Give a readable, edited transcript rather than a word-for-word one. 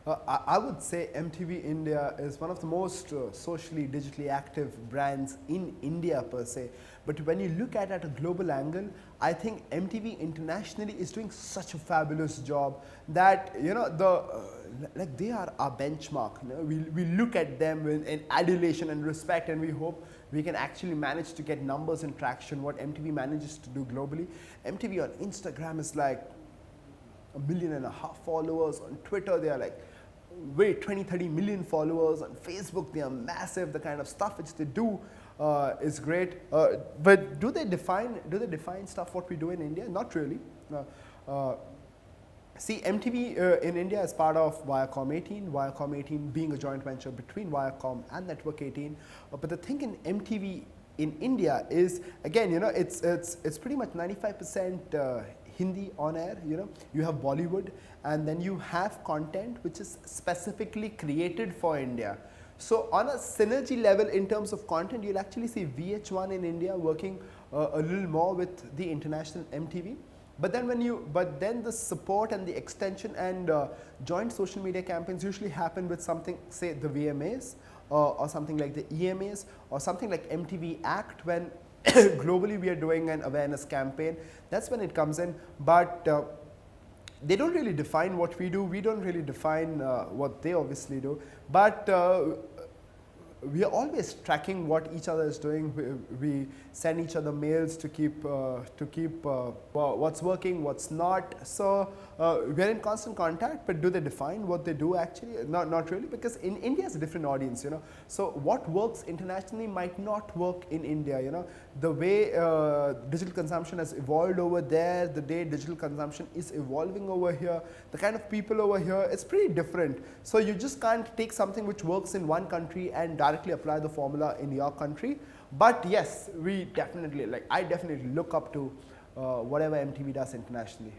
I would say MTV India is one of the most socially, digitally active brands in India per se. But when you look at a global angle, I think MTV internationally is doing such a fabulous job that like they are our benchmark. We look at them in adulation and respect, and we hope we can actually manage to get numbers and traction. What MTV manages to do globally, MTV on Instagram is like 1.5 million followers. On Twitter they are like 20-30 million followers. On Facebook they are massive. The kind of stuff which they do is great, but do they define stuff what we do in India? Not really. uh, See, MTV in India is part of Viacom 18, Viacom 18 being a joint venture between Viacom and Network 18. But the thing in MTV in India is, again, it's pretty much 95% Hindi on air. You have Bollywood, and then you have content which is specifically created for India. So on a synergy level in terms of content, you'll actually see VH1 in India working a little more with the international MTV. But then the support and the extension and joint social media campaigns usually happen with something, say the VMAs or something like the EMAs or something like MTV Act, when globally we are doing an awareness campaign. That's when it comes in. But they don't really define what we do. We don't really define what they obviously do. But we are always tracking what each other is doing. We send each other mails to keep what's working, what's not. So we're in constant contact. But do they define what they do actually? Not really, because in India is a different audience. So what works internationally might not work in India. The way digital consumption has evolved over there, the day digital consumption is evolving over here, the kind of people over here, it's pretty different. So you just can't take something which works in one country and directly apply the formula in your country. But yes, I definitely look up to whatever MTV does internationally.